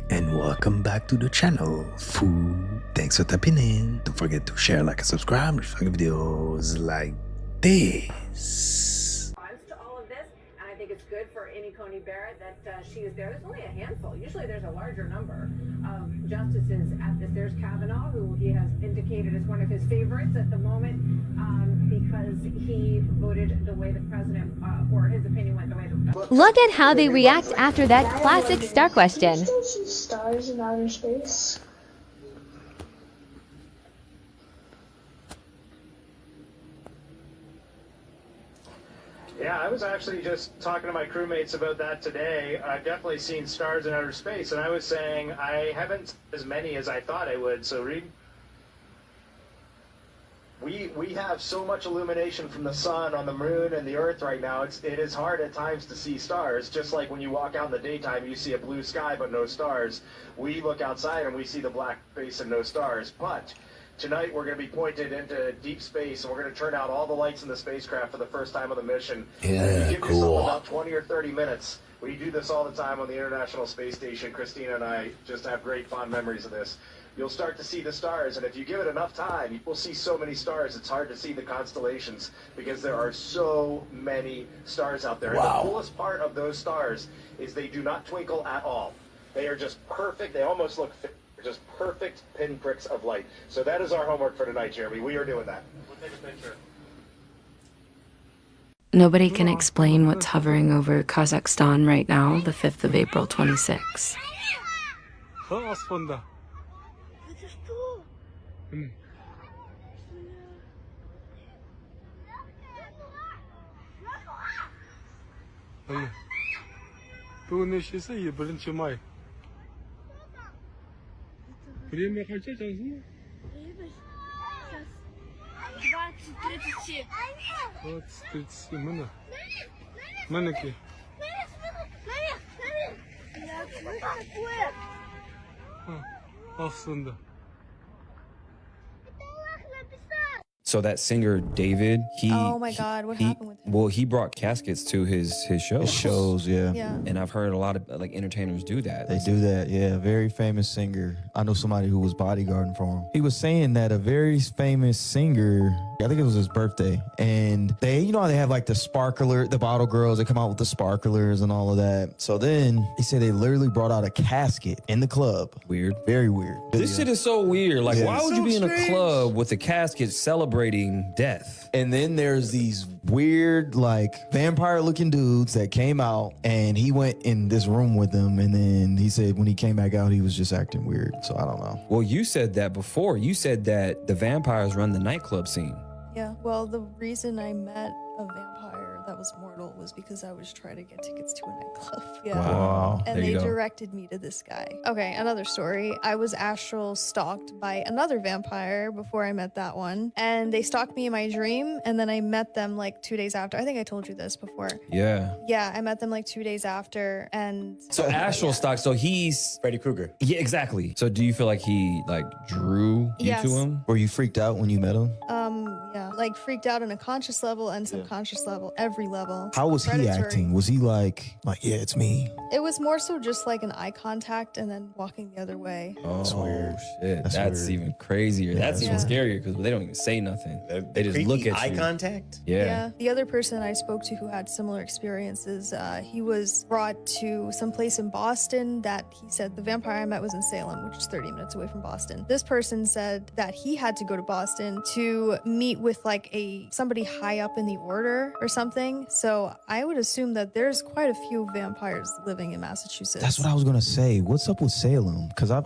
and welcome back to the channel. Thanks for tapping in. Don't forget to share, like, and subscribe to fucking videos like this. To all of this, and I think it's good for Amy Coney Barrett that she is there. There's only a handful. Usually there's a larger number of justices at this. There's Kavanaugh, who he has indicated is one of his favorites at the moment because he voted the way the president, or his opinion went the way the Look at how they react after that classic star question. Can you still see stars in outer space? Yeah, I was actually just talking to my crewmates about that today. I've definitely seen stars in outer space, and I was saying I haven't as many as I thought I would. So, Reed, we have so much illumination from the sun on the moon and the earth right now. It is hard at times to see stars. Just like when you walk out in the daytime, you see a blue sky but no stars. We look outside and we see the black space and no stars. But tonight we're going to be pointed into deep space, and we're going to turn out all the lights in the spacecraft for the first time on the mission. Yeah, give cool. yourself about 20 or 30 minutes. We do this all the time on the International Space Station. Christina and I just have great fond memories of this. You'll start to see the stars, and if you give it enough time, you will see so many stars, it's hard to see the constellations because there are so many stars out there. Wow. And the coolest part of those stars is they do not twinkle at all. They are just perfect. They almost look just perfect pinpricks of light. So that is our homework for tonight, Jeremy. We are doing that. We'll take a picture. Nobody can explain what's hovering over Kazakhstan right now, the 5th of April, 26. Время хотеть, а знаю? 20:37. Mana? Mana ki? Aslında. So that singer David, oh my God, what happened with him? Well, he brought caskets to his shows. His shows, yeah. Yeah. And I've heard a lot of like entertainers do that. They do that, yeah. Very famous singer. I know somebody who was bodyguarding for him. He was saying that a very famous singer, I think it was his birthday, and they, you know how they have like the sparkler, the bottle girls, they come out with the sparklers and all of that. So then he said they literally brought out a casket in the club. Weird. Very weird. This shit is so weird. Like, Yeah. why would you be in a club with a casket celebrating death? And then there's these weird, like, vampire-looking dudes that came out, and he went in this room with them, and then he said when he came back out, he was just acting weird. So I don't know. Well, you said that before. You said that the vampires run the nightclub scene. Yeah, well, the reason I met a vampire that was mortal was because I was trying to get tickets to a nightclub. Yeah. Wow. And There they you go. directed me to this guy. Okay, another story. I was astral stalked by another vampire before I met that one. And they stalked me in my dream, and then I met them like 2 days after. I think I told you this before. Yeah. Yeah, I met them like 2 days after, and So astral stock. So he's Freddy Krueger. yeah, exactly. So do you feel like he like drew you Yes. to him? Were you freaked out when you met him? yeah, like freaked out on a conscious level and subconscious level, every level. How was he Predatory. acting? Was he like, yeah, it's me? It was more so just like an eye contact and then walking the other way. Oh weird. shit, That's that's weird. even crazier. That's even Yeah. scarier because they don't even say nothing. They just Creepy look at eye you. contact. Yeah. The other person I spoke to who had similar experiences, he was brought to some place in Boston that he said the vampire I met was in Salem, which is 30 minutes away from Boston. This person said that he had to go to Boston to meet with like somebody high up in the order or something. So I would assume that there's quite a few vampires living in Massachusetts. That's what I was gonna say. What's up with Salem? Because I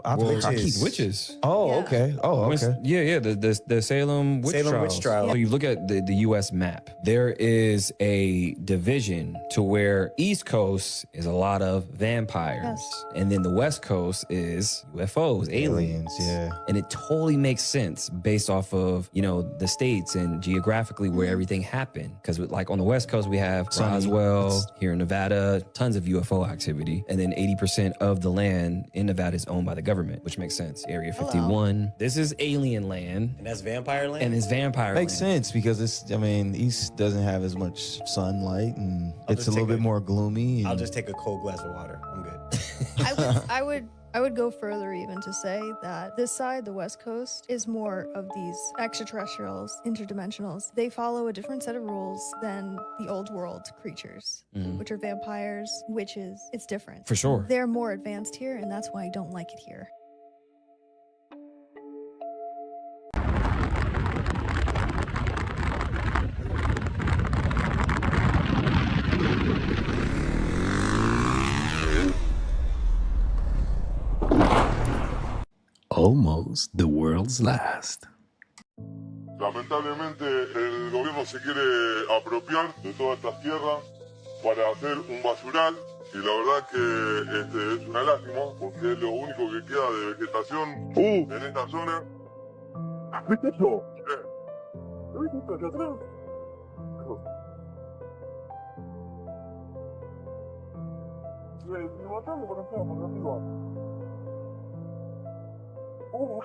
keep Witches. Oh, Yeah. okay. Oh, okay. Yeah. The Salem witch Salem trials. witch trial. So you look at the U.S. map. There is a division to where East Coast is a lot of vampires, Yes. and then the West Coast is UFOs, aliens. Yeah. And it totally makes sense based off of, you know, the states and geographically where everything happened. Because like on the West Coast, we have Sunny. Roswell, here in Nevada, tons of UFO activity. And then 80% of the land in Nevada is owned by the government, which makes sense. Area 51. This is alien land. And that's vampire land? And it's vampire Makes land. sense because East doesn't have as much sunlight and it's a just little take bit more gloomy. I'll and- just take a cold glass of water. I'm good. I would I would go further even to say that this side, the West Coast, is more of these extraterrestrials, interdimensionals. They follow a different set of rules than the old world creatures, which are vampires, witches. It's different. For sure. They're more advanced here, and that's why I don't like it here. Almost the world's last. Lamentablemente el gobierno se quiere apropiar de todas estas tierras para hacer un basural y la verdad que es una lástima porque es lo único que queda de vegetación en esta zona. ¿Viste eso? ¿Lo viste hacia atrás? Me mataron por acá, por arriba.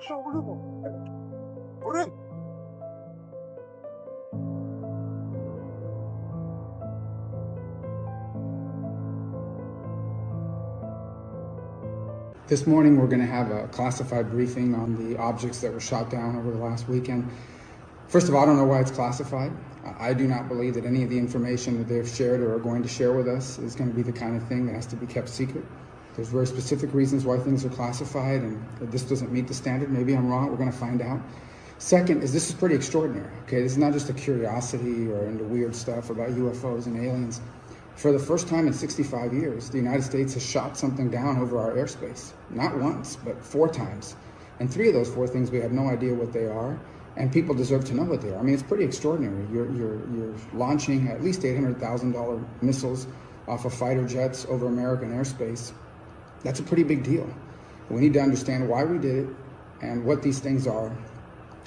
Ya, boludo. ¡Por ahí! This morning we're going to have a classified briefing on the objects that were shot down over the last weekend. First of all, I don't know why it's classified. I do not believe that any of the information that they've shared or are going to share with us is going to be the kind of thing that has to be kept secret. There's very specific reasons why things are classified, and this doesn't meet the standard. Maybe I'm wrong. We're going to find out. Second is this is pretty extraordinary. Okay, this is not just a curiosity or into weird stuff about UFOs and aliens. For the first time in 65 years, the United States has shot something down over our airspace. Not once, but 4 times. And 3 of those 4 things we have no idea what they are, and people deserve to know what they are. I mean, it's pretty extraordinary. You're launching at least $800,000 missiles off of fighter jets over American airspace. That's a pretty big deal. We need to understand why we did it and what these things are,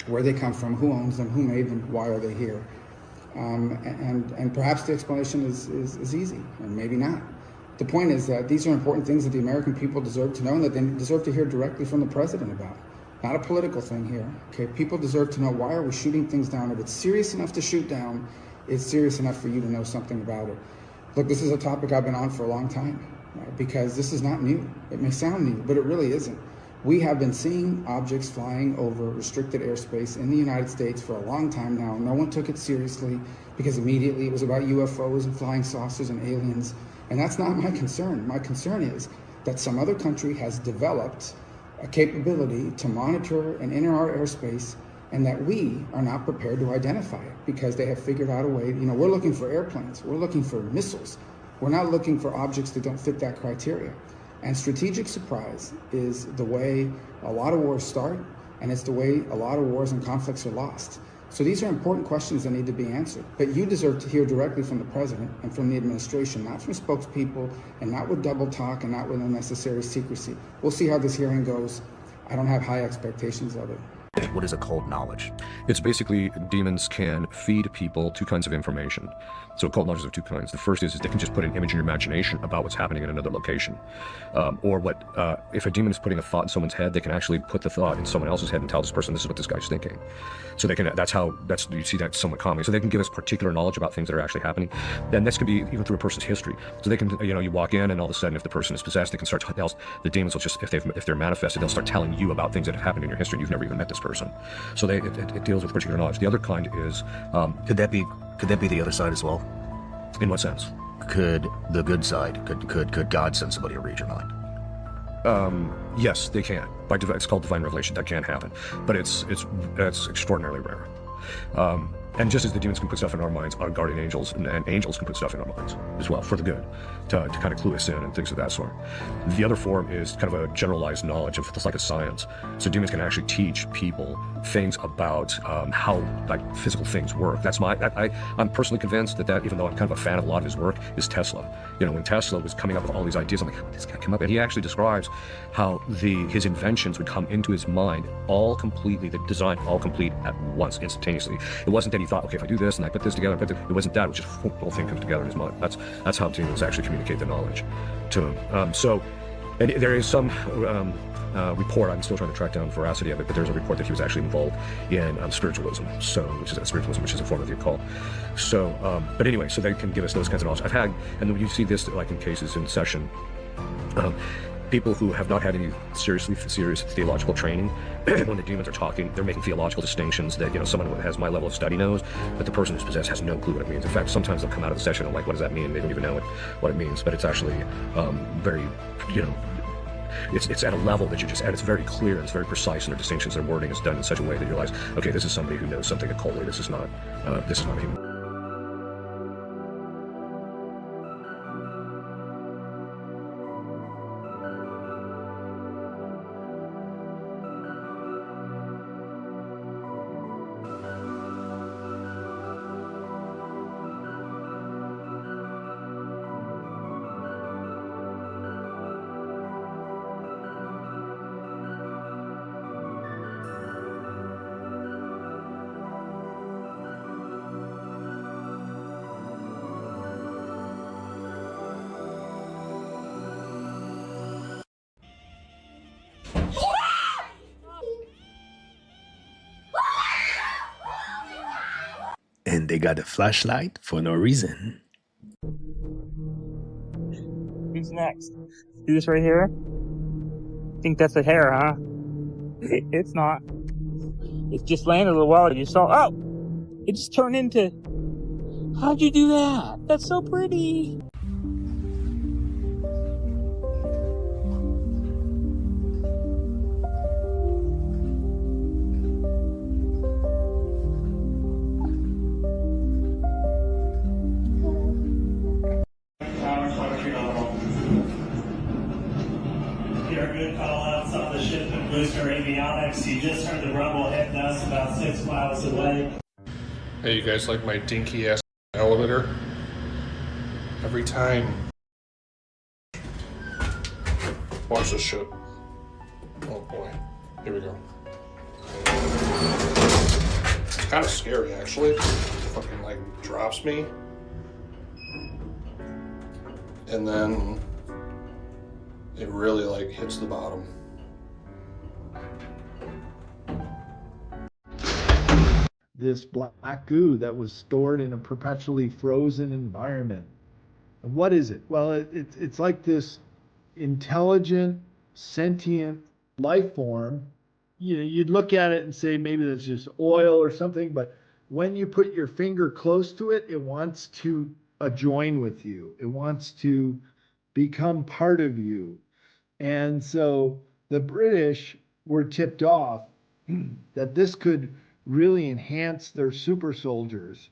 where they come from, who owns them, who made them, why are they here. And perhaps the explanation is easy, and maybe not. The point is that these are important things that the American people deserve to know and that they deserve to hear directly from the president about. Not a political thing here, okay? People deserve to know, why are we shooting things down? If it's serious enough to shoot down, it's serious enough for you to know something about it. Look, this is a topic I've been on for a long time, because this is not new. It may sound new, but it really isn't. We have been seeing objects flying over restricted airspace in the United States for a long time now. No one took it seriously because immediately it was about UFOs and flying saucers and aliens. And that's not my concern. My concern is that some other country has developed a capability to monitor and enter our airspace, and that we are not prepared to identify it because they have figured out a way. You know, we're looking for airplanes. We're looking for missiles. We're not looking for objects that don't fit that criteria. And strategic surprise is the way a lot of wars start, and it's the way a lot of wars and conflicts are lost. So these are important questions that need to be answered. But you deserve to hear directly from the president and from the administration, not from spokespeople, and not with double talk and not with unnecessary secrecy. We'll see how this hearing goes. I don't have high expectations of it. What is occult knowledge? It's basically demons can feed people 2 kinds of information. So occult knowledge is of 2 kinds. The first is they can just put an image in your imagination about what's happening in another location. Or if a demon is putting a thought in someone's head, they can actually put the thought in someone else's head and tell this person this is what this guy's thinking. So they can, you see that somewhat commonly. So they can give us particular knowledge about things that are actually happening. Then this can be even through a person's history. So they can, you walk in and all of a sudden if the person is possessed, they can start to the demons will just, if they're manifested, they'll start telling you about things that have happened in your history and you've never even met this person. So it deals with particular knowledge. The other kind is could that be the other side as well? In what sense? Could the good side, could God send somebody to read your mind? Yes, they can. It's called divine revelation. That can happen, but it's extraordinarily rare. And just as the demons can put stuff in our minds, our guardian angels and angels can put stuff in our minds as well for the good, to kind of clue us in and things of that sort. The other form is kind of a generalized knowledge of, it's like a science. So demons can actually teach people things about how physical things work. I'm personally convinced that even though I'm kind of a fan of a lot of his work, is Tesla. When Tesla was coming up with all these ideas, I'm like, how did this guy come up? And he actually describes how his inventions would come into his mind all completely, the design all complete at once, instantaneously. It wasn't that he thought, okay, if I do this and I put this together, it wasn't that. It was just the whole thing comes together in his mind. That's how demons actually communicate the knowledge to him. And there is some report, I'm still trying to track down the veracity of it, but there's a report that he was actually involved in spiritualism, which is a form of the occult. But anyway, so they can give us those kinds of knowledge. And then when you see this, like in cases in session, people who have not had any serious theological training, when the demons are talking, they're making theological distinctions that, you know, someone who has my level of study knows, but the person who's possessed has no clue what it means. In fact, sometimes they'll come out of the session and like, what does that mean? They don't even know what it means, but it's actually very, you know, it's at a level that you're just at. It's very clear and it's very precise, and their distinctions, their wording is done in such a way that you realize, okay, this is somebody who knows something occultly. This is not human. And they got a flashlight for no reason. Who's next? Do this right here? Think that's a hair, huh? It's not. It just landed a little while ago. You saw. Oh! It just turned into. How'd you do that? That's so pretty. Booster avionics, you just heard the rumble hitting us about 6 miles away. Hey, you guys like my dinky ass elevator? Every time. Watch this shit. Oh boy. Here we go. It's kind of scary actually. It fucking like drops me. And then it really like hits the bottom. This black goo that was stored in a perpetually frozen environment. And what is it? Well, it's like this intelligent, sentient life form. You know, you'd look at it and say maybe that's just oil or something, but when you put your finger close to it, it wants to join with you. It wants to become part of you. And so the British were tipped off that this could really enhance their super soldiers.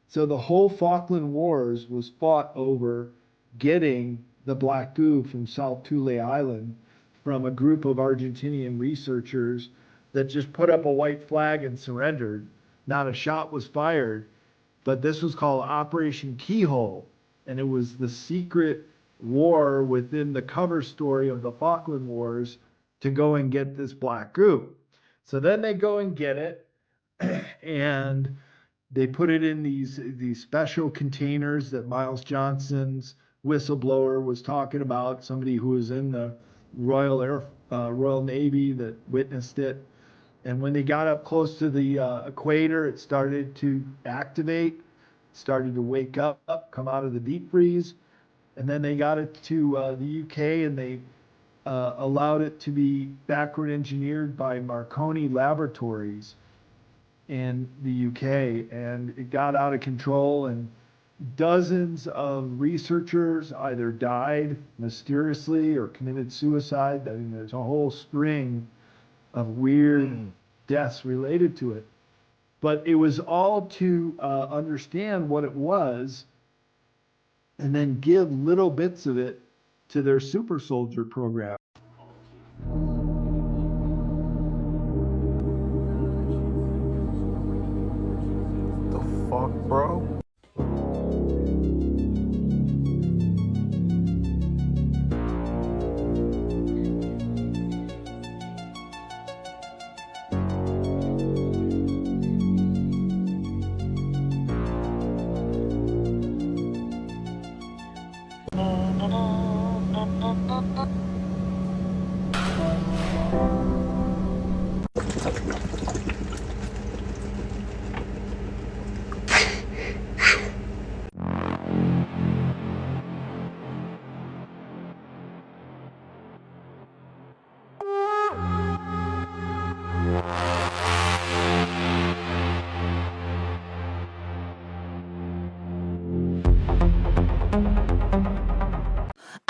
So the whole Falkland Wars was fought over getting the black goo from South Thule Island from a group of Argentinian researchers that just put up a white flag and surrendered. Not a shot was fired, but this was called Operation Keyhole, and it was the secret war within the cover story of the Falkland Wars to go and get this black goo. So then they go and get it, and they put it in these special containers that Miles Johnson's whistleblower was talking about, somebody who was in the Royal Navy that witnessed it. And when they got up close to the equator, it started to activate, started to wake up, come out of the deep freeze. And then they got it to the UK, and they allowed it to be backward engineered by Marconi Laboratories in the UK, and it got out of control, and dozens of researchers either died mysteriously or committed suicide. I mean, there's a whole string of weird deaths related to it. But it was all to understand what it was and then give little bits of it to their super soldier program. Fuck, bro.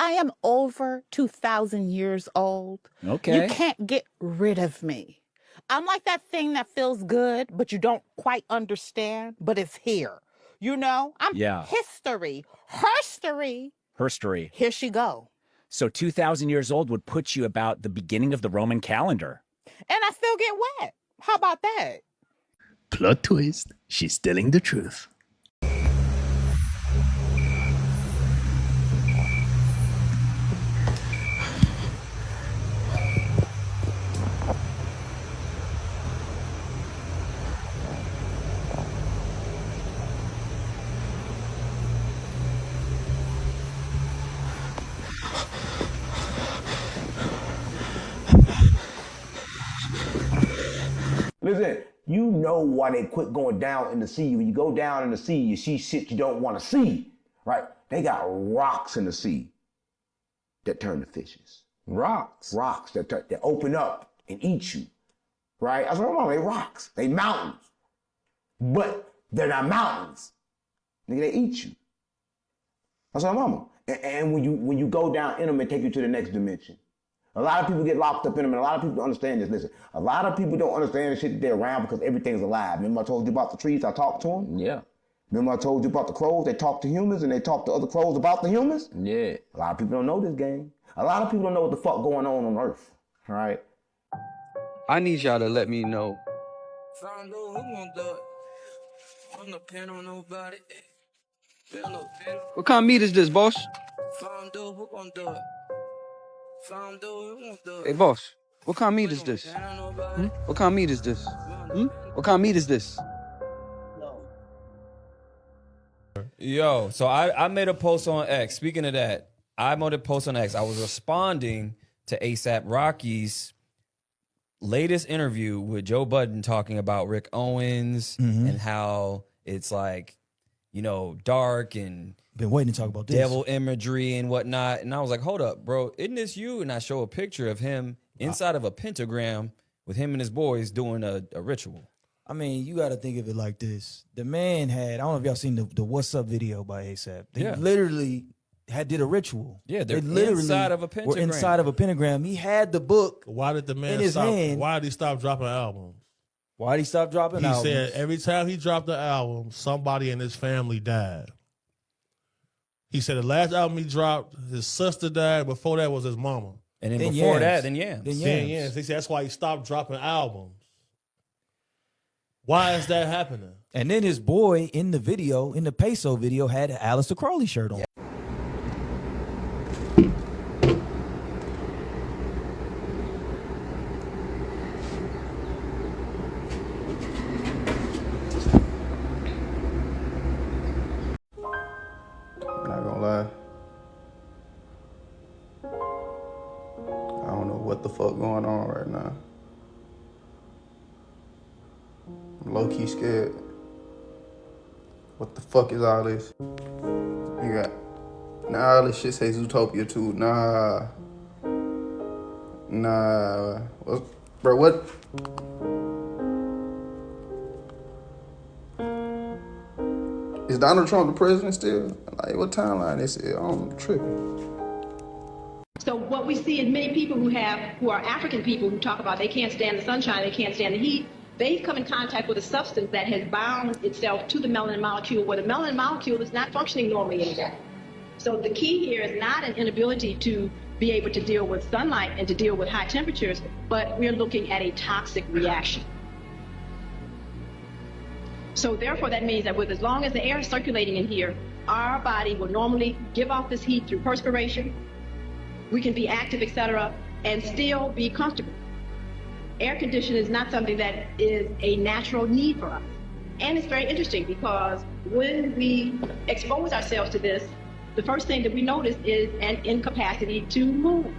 I am over 2,000 years old. Okay. You can't get rid of me. I'm like that thing that feels good, but you don't quite understand, but it's here. You know, I'm Yeah. history. Herstory. Herstory. Here she go. So 2,000 years old would put you about the beginning of the Roman calendar. And I still get wet. How about that? Plot twist. She's telling the truth. Listen, you know why they quit going down in the sea. When you go down in the sea, you see shit you don't want to see, right? They got rocks in the sea that turn to fishes. Rocks? Rocks that open up and eat you, right? That's what I'm talking about. They rocks. They mountains. But they're not mountains. Nigga, they eat you. That's what I'm talking about. And when you go down in them, it take you to the next dimension. A lot of people get locked up in them, and a lot of people don't understand this. Listen, a lot of people don't understand the shit that they're around because everything's alive. Remember I told you about the trees? I talked to them? Yeah. Remember I told you about the crows? They talk to humans, and they talk to other crows about the humans? Yeah. A lot of people don't know this game. A lot of people don't know what the fuck going on Earth, all right? I need y'all to let me know. What kind of meat is this, boss? Hey, boss, what kind of meat is this? What kind of meat is this? What kind of meat is this? Yo, so I made a post on X. Speaking of that, I made a post on X. I was responding to ASAP Rocky's latest interview with Joe Budden talking about Rick Owens and how it's like, you know, dark and been waiting to talk about this. Devil imagery and whatnot. And I was like, hold up, bro, isn't this you? And I show a picture of him inside of a pentagram with him and his boys doing a ritual. I mean, you got to think of it like this. The man had, I don't know if y'all seen the What's Up video by ASAP. They literally did a ritual. Yeah, they're literally inside of a pentagram. were inside of a pentagram. He had the book. Why did the man in his stop? hand. Why did he stop dropping albums? Why did he stop dropping albums? He said every time he dropped the album, somebody in his family died. He said the last album he dropped, his sister died. Before that was his mama. And then before that, then Yams. Then Yams. They said that's why he stopped dropping albums. Why is that happening? And then his boy in the video, in the Peso video, had an Aleister Crowley shirt on. I'm not gonna lie. I don't know what the fuck going on right now. I'm low-key scared. What the fuck is all this? You got, nah, all this shit say Zootopia too. Nah. Bro, what? Is Donald Trump the president still? Like, what timeline is it? I'm tripping. So what we see is many people who are African people who talk about they can't stand the sunshine, they can't stand the heat. They come in contact with a substance that has bound itself to the melanin molecule, where the melanin molecule is not functioning normally anymore. So the key here is not an inability to be able to deal with sunlight and to deal with high temperatures, but we're looking at a toxic reaction. So therefore that means that as long as the air is circulating in here, our body will normally give off this heat through perspiration. We can be active, etc., and still be comfortable. Air conditioning is not something that is a natural need for us. And it's very interesting because when we expose ourselves to this, the first thing that we notice is an incapacity to move.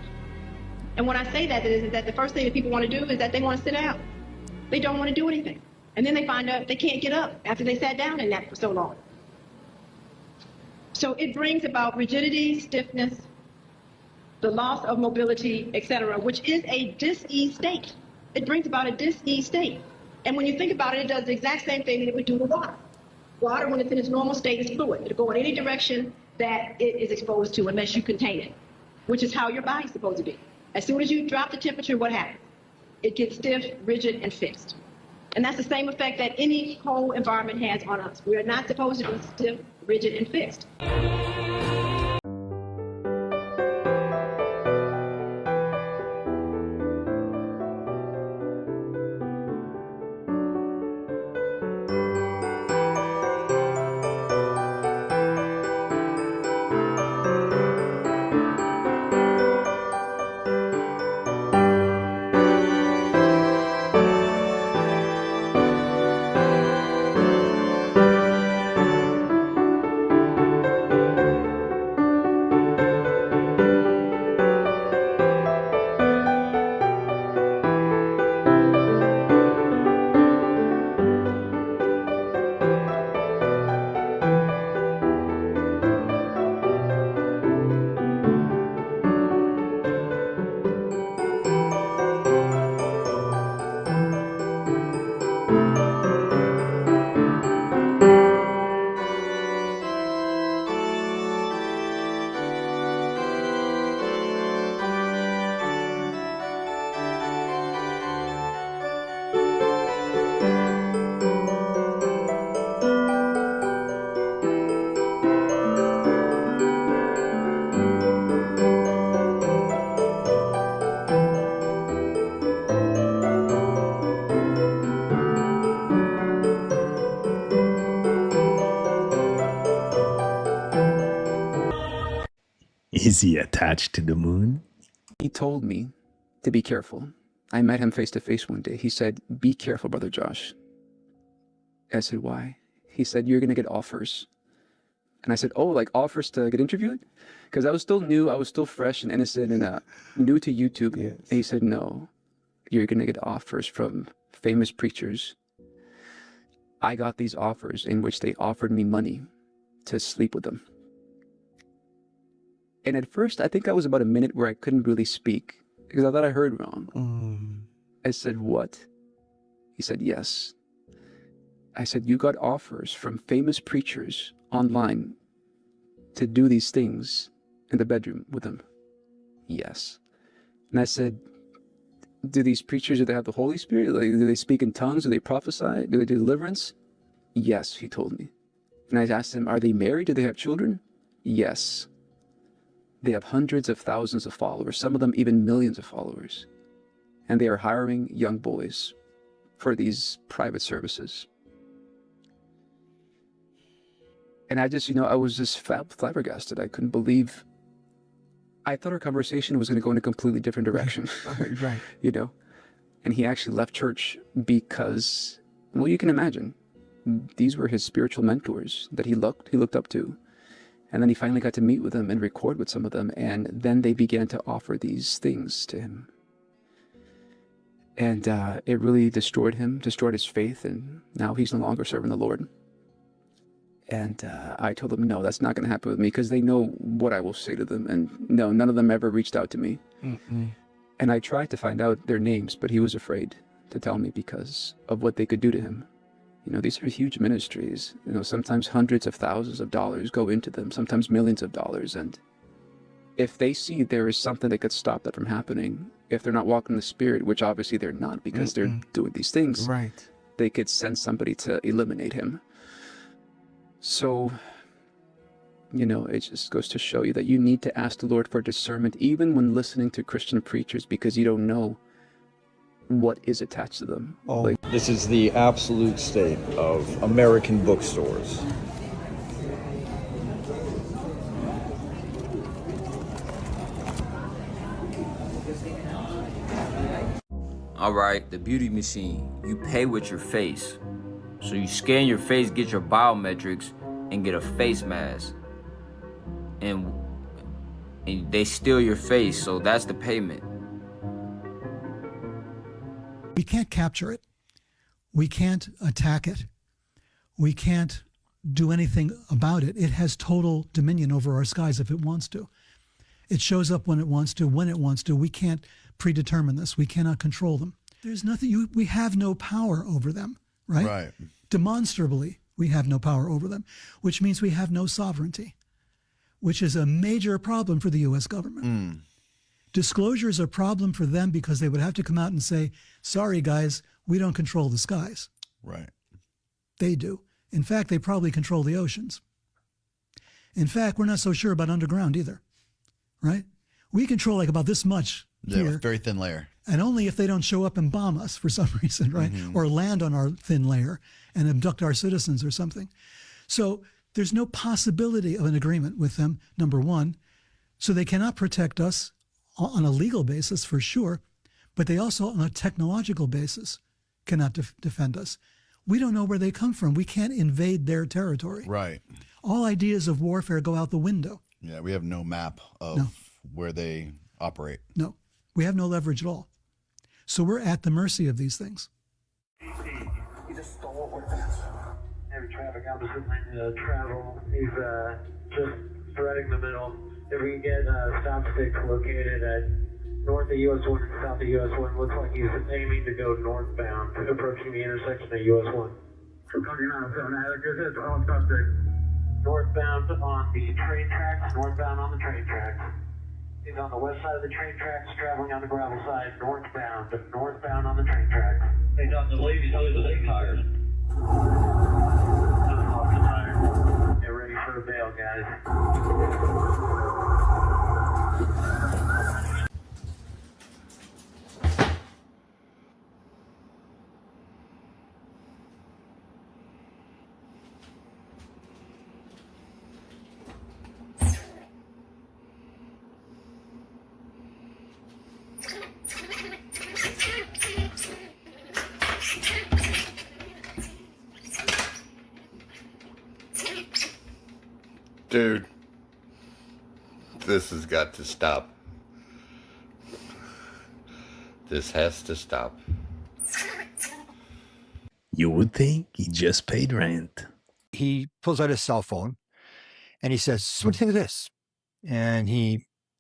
And when I say that is that the first thing that people want to do is that they want to sit down. They don't want to do anything. And then they find out they can't get up after they sat down in that for so long. So it brings about rigidity, stiffness, the loss of mobility, etc., which is a dis-ease state. It brings about a dis-ease state. And when you think about it, it does the exact same thing that it would do with water. Water, when it's in its normal state, is fluid. It'll go in any direction that it is exposed to unless you contain it. which is how your body's supposed to be. As soon as you drop the temperature, what happens? It gets stiff, rigid, and fixed. And that's the same effect that any whole environment has on us. We are not supposed to be stiff, rigid, and fixed. Is he attached to the moon? He told me to be careful. I met him face to face one day. He said, "Be careful, Brother Josh." I said, "Why?" He said, "You're going to get offers." And I said, "Oh, like offers to get interviewed?" Because I was still new, I was still fresh and innocent and new to YouTube. Yes. And he said, "No, you're going to get offers from famous preachers." I got these offers in which they offered me money to sleep with them. And at first, I think I was about a minute where I couldn't really speak because I thought I heard wrong. I said, "What?" He said, "Yes." I said, "You got offers from famous preachers online to do these things in the bedroom with them?" "Yes." And I said, "Do these preachers, do they have the Holy Spirit? Like, do they speak in tongues? Do they prophesy? Do they do deliverance?" "Yes," he told me. And I asked him, "Are they married? Do they have children?" "Yes." They have hundreds of thousands of followers, some of them even millions of followers. And they are hiring young boys for these private services. And I just, I was just flabbergasted. I couldn't believe. I thought our conversation was going to go in a completely different direction. Right. And he actually left church because, well, you can imagine, these were his spiritual mentors that he looked up to. And then he finally got to meet with them and record with some of them. And then they began to offer these things to him. And it really destroyed him, destroyed his faith. And now he's no longer serving the Lord. And I told them, no, that's not going to happen with me because they know what I will say to them. And no, none of them ever reached out to me. And I tried to find out their names, but he was afraid to tell me because of what they could do to him. These are huge ministries. Sometimes hundreds of thousands of dollars go into them, sometimes millions of dollars. And if they see there is something that could stop that from happening, if they're not walking in the Spirit, which obviously they're not because they're doing these things, right? They could send somebody to eliminate him. So, it just goes to show you that you need to ask the Lord for discernment, even when listening to Christian preachers, because you don't know what is attached to them. This is the absolute state of American bookstores. All right, the beauty machine. You pay with your face. So you scan your face, get your biometrics, and get a face mask. And they steal your face, so that's the payment. We can't capture it. We can't attack it. We can't do anything about it. It has total dominion over our skies if it wants to. It shows up when it wants to, when it wants to. We can't predetermine this. We cannot control them. There's nothing, we have no power over them, right? Right. Demonstrably, we have no power over them, which means we have no sovereignty. which is a major problem for the U.S. government. Disclosure is a problem for them because they would have to come out and say, sorry, guys, we don't control the skies. Right. They do. In fact, they probably control the oceans. In fact, we're not so sure about underground either, right? We control like about this much here. Very thin layer. And only if they don't show up and bomb us for some reason, right? Or land on our thin layer and abduct our citizens or something. So there's no possibility of an agreement with them, number one. So they cannot protect us on a legal basis for sure, but they also on a technological basis cannot defend us. We don't know where they come from. We can't invade their territory. Right. All ideas of warfare go out the window. Yeah, we have no map of where they operate. No, we have no leverage at all. So we're at the mercy of these things. He just stole it with us. Heavy traffic opposite lane travel. He's just threading the middle. If we can get stop sticks located at north of US 1 and south of US 1, looks like he's aiming to go northbound, approaching the intersection of US 1. Northbound on the train tracks, northbound on the train tracks. He's on the west side of the train tracks, traveling on the gravel side, northbound on the train tracks. Hey, Dr. Lee, he's always the big tires. Off the tire. Get ready for a bail, guys. Dude, this has got to stop. This has to stop. You would think he just paid rent. He pulls out his cell phone and he says, what do you think of this? And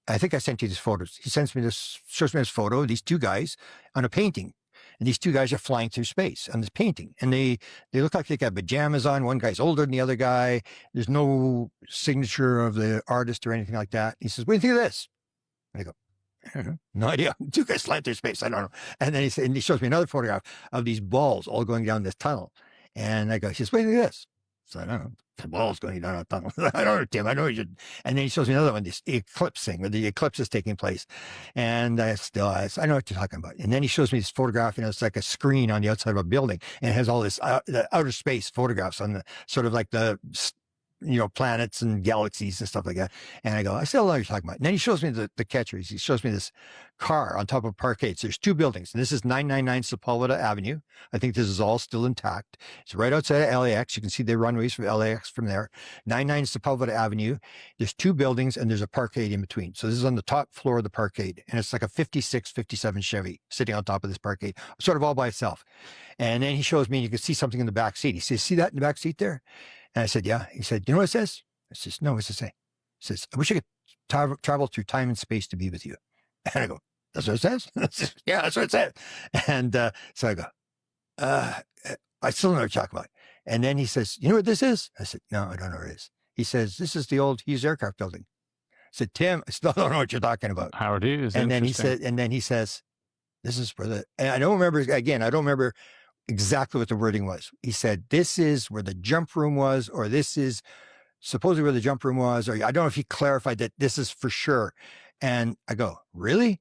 I think I sent you these photos. He shows me this photo of these two guys on a painting. And these two guys are flying through space on this painting. And they look like they got pajamas on. One guy's older than the other guy. There's no signature of the artist or anything like that. He says, what do you think of this? And I go, I don't know. No idea. Two guys flying through space. I don't know. And then he shows me another photograph of these balls all going down this tunnel. And I go, he says, what do you think of this? So I don't know. The balls going down a tunnel. I don't know, Tim. I know you should. And then he shows me another one, this eclipse thing, where the eclipse is taking place. And I know what you're talking about. And then he shows me this photograph, and it's like a screen on the outside of a building, and it has all this the outer space photographs on the sort of like the planets and galaxies and stuff like that. And I go, I still know what you're talking about. And then he shows me the catchers. He shows me this car on top of parkades. There's two buildings. And this is 999 Sepulveda Avenue. I think this is all still intact. It's right outside of LAX. You can see the runways from LAX from there. 99 Sepulveda Avenue. There's two buildings and there's a parkade in between. So this is on the top floor of the parkade. And it's like a 56, 57 Chevy sitting on top of this parkade, sort of all by itself. And then he shows me, and you can see something in the back seat. He says, see that in the back seat there? And I said, yeah. He said, you know what it says? I says, no, what's it say? It says, I wish I could travel through time and space to be with you. And I go, that's what it says? Yeah, that's what it says. And so I go, I still don't know what you're talking about. And then he says, you know what this is? I said, no, I don't know what it is. He says, this is the old Hughes Aircraft Building. I said, Tim, I still don't know what you're talking about. Howard Hughes. And then he says, this is where and I don't remember exactly what the wording was. He said, this is where the jump room was, or this is supposedly where the jump room was, or I don't know if he clarified that this is for sure. And I go, really?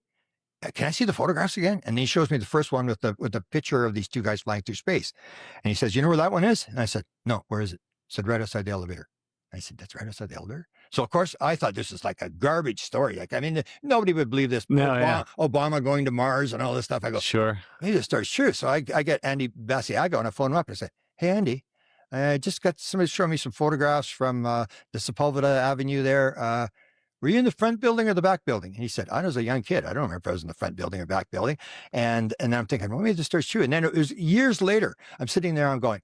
Can I see the photographs again? And he shows me the first one with the picture of these two guys flying through space. And he says, you know where that one is? And I said, no, where is it? He said, right outside the elevator. I said, that's right outside the elevator. So of course I thought this was like a garbage story. Like, I mean, nobody would believe this. No, Obama going to Mars and all this stuff. I go, sure. Maybe this story's true. So I get Andy Basiago and I phone him up and I say, hey, Andy, I just got somebody showing me some photographs from the Sepulveda Avenue there. Were you in the front building or the back building? And he said, I was a young kid. I don't remember if I was in the front building or back building. And then I'm thinking, well, maybe this story's true. And then it was years later, I'm sitting there, I'm going,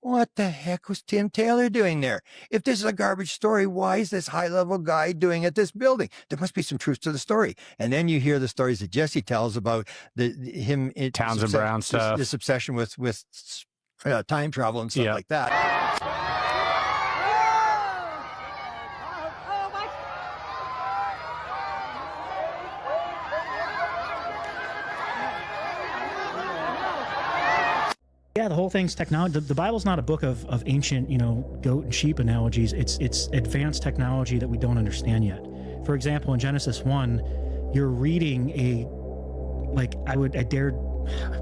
what the heck was Tim Taylor doing there? If this is a garbage story, why is this high-level guy doing at this building? There must be some truth to the story. And then you hear the stories that Jesse tells about him Townsend Brown stuff, this obsession with time travel and stuff like that. the whole thing's technology. The Bible's not a book of ancient, goat and sheep analogies. It's advanced technology that we don't understand yet. For example, in Genesis 1, you're reading I dare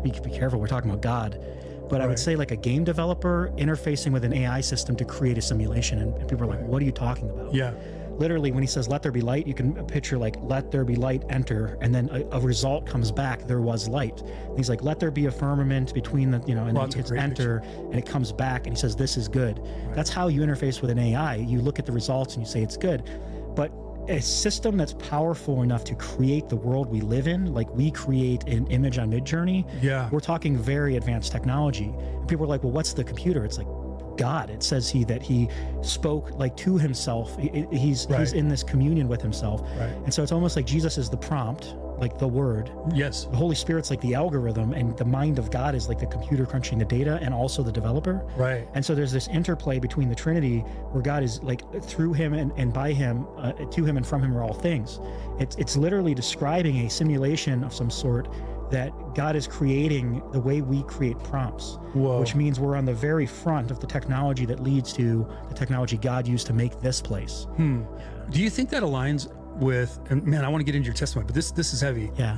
be careful, we're talking about God, but I would say like a game developer interfacing with an AI system to create a simulation, and people are like, what are you talking about? Yeah. Literally, when he says, let there be light, you can picture like, let there be light, enter, and then a result comes back, there was light. And he's like, let there be a firmament between the, and then it's enter, and it comes back, and he says, this is good. Right. That's how you interface with an AI. You look at the results and you say it's good. But a system that's powerful enough to create the world we live in, like we create an image on Midjourney, we're talking very advanced technology. And people are like, well, what's the computer? It's like, God. It says that he spoke like to himself. He's in this communion with himself. Right. And so it's almost like Jesus is the prompt, like the word. Yes. The Holy Spirit's like the algorithm, and the mind of God is like the computer crunching the data and also the developer. Right. And so there's this interplay between the Trinity where God is like through him and by him, to him and from him are all things. It's literally describing a simulation of some sort that God is creating the way we create prompts. Whoa. Which means we're on the very front of the technology that leads to the technology God used to make this place. Do you think that aligns with, and man, I want to get into your testimony, but this is heavy. Yeah.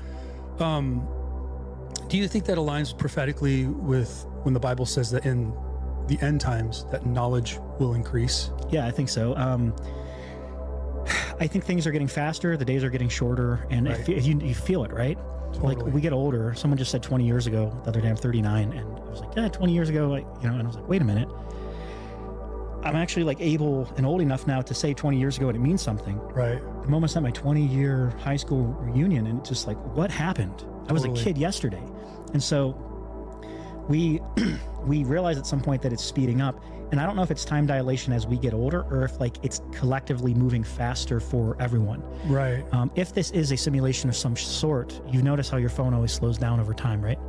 Do you think that aligns prophetically with when the Bible says that in the end times that knowledge will increase? Yeah, I think so. I think things are getting faster, the days are getting shorter, and you feel it, right? Totally. Like we get older. Someone just said 20 years ago, the other day I'm 39, and I was like, yeah, 20 years ago, and I was like, wait a minute. I'm actually like able and old enough now to say 20 years ago and it means something. Right. The moment at my 20-year high school reunion, and it's just like, what happened? I was a kid yesterday. And so we realized at some point that it's speeding up. And I don't know if it's time dilation as we get older or if like it's collectively moving faster for everyone. Right. If this is a simulation of some sort, you notice how your phone always slows down over time, right?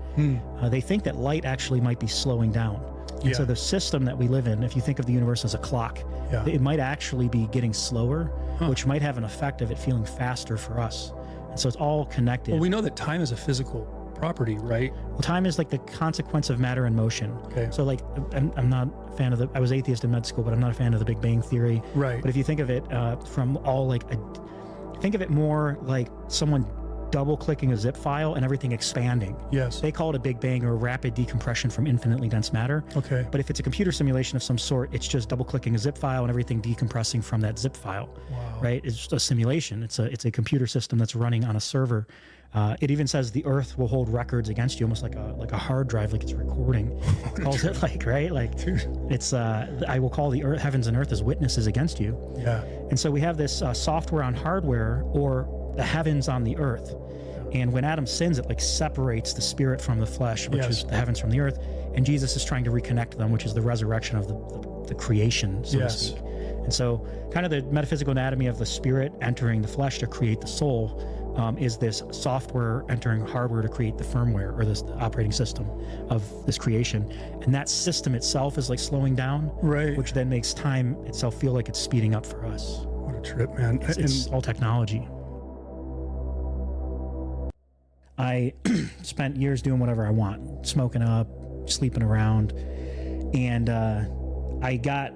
They think that light actually might be slowing down. And so the system that we live in, if you think of the universe as a clock, it might actually be getting slower, which might have an effect of it feeling faster for us. And so it's all connected. Well, we know that time is a physical property, right? Well, time is like the consequence of matter and motion. Okay. So like, I'm not a fan of I was atheist in med school, but I'm not a fan of the Big Bang Theory. Right. But if you think of it from all think of it more like someone double clicking a zip file and everything expanding. Yes. They call it a Big Bang or rapid decompression from infinitely dense matter. Okay. But if it's a computer simulation of some sort, it's just double clicking a zip file and everything decompressing from that zip file. Wow. Right? It's just a simulation. It's a computer system that's running on a server. It even says the earth will hold records against you, almost like a hard drive, like it's recording. It calls it like, right? Like it's, I will call the earth, heavens and earth as witnesses against you. Yeah. And so we have this software on hardware, or the heavens on the earth. And when Adam sins, it like separates the spirit from the flesh, which is the heavens from the earth. And Jesus is trying to reconnect them, which is the resurrection of the creation, so to speak. And so kind of the metaphysical anatomy of the spirit entering the flesh to create the soul is this software entering hardware to create the firmware, or this operating system of this creation. And that system itself is like slowing down, right? Which then makes time itself feel like it's speeding up for us. What a trip, man. It's all technology. I spent years doing whatever I want, smoking up, sleeping around, and I got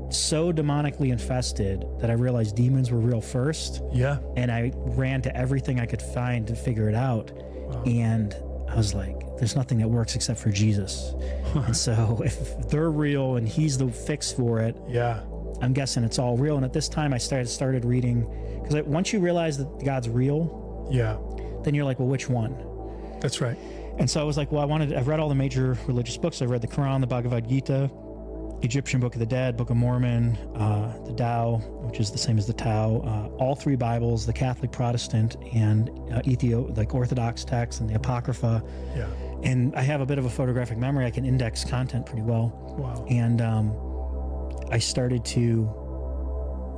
so demonically infested that I realized demons were real first. Yeah. And I ran to everything I could find to figure it out. Wow. And I was like, there's nothing that works except for Jesus. And so if they're real and he's the fix for it, I'm guessing it's all real. And at this time I started reading, because once you realize that God's real, then you're like, well, which one? That's right. And so I was like, well, I've read all the major religious books. I've read the Quran, the Bhagavad Gita, Egyptian Book of the Dead, Book of Mormon, the Tao, which is the same as the Tao, all three Bibles, the Catholic, Protestant, and Orthodox texts, and the Apocrypha. Yeah. And I have a bit of a photographic memory. I can index content pretty well. Wow. And I started to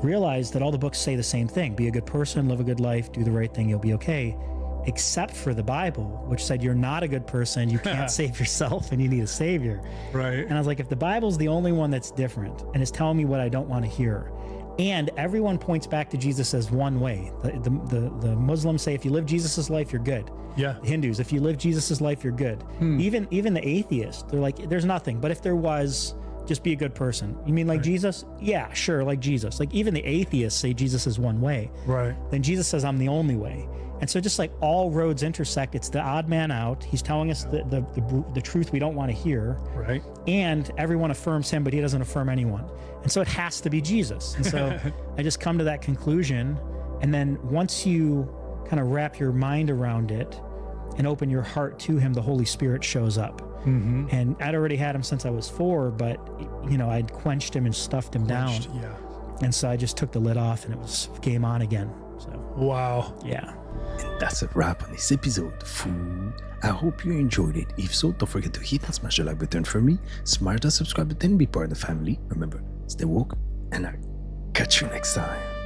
realize that all the books say the same thing. Be a good person, live a good life, do the right thing, you'll be okay. Except for the Bible, which said you're not a good person, you can't save yourself, and you need a savior. Right. And I was like, if the Bible's the only one that's different and is telling me what I don't want to hear, And everyone points back to Jesus as one way. The Muslims say, if you live Jesus's life, you're good. Yeah. The Hindus, if you live Jesus's life, you're good. Even the atheists, they're like, there's nothing. But if there was, just be a good person. You mean like Jesus? Yeah, sure, like Jesus. Like even the atheists say Jesus is one way. Right. Then Jesus says, I'm the only way. And so just like all roads intersect, it's the odd man out. He's telling us the truth we don't want to hear. Right. And everyone affirms him, but he doesn't affirm anyone. And so it has to be Jesus. And so I just come to that conclusion. And then once you kind of wrap your mind around it and open your heart to him, the Holy Spirit shows up. Mm-hmm. And I'd already had him since I was 4, but I'd quenched him and stuffed him down. Yeah. And so I just took the lid off and it was game on again. So wow. Yeah. And that's a wrap on this episode, fool. I hope you enjoyed it. If so, don't forget to hit and smash the like button for me, smash the subscribe button, be part of the family. Remember, stay woke, and I'll catch you next time.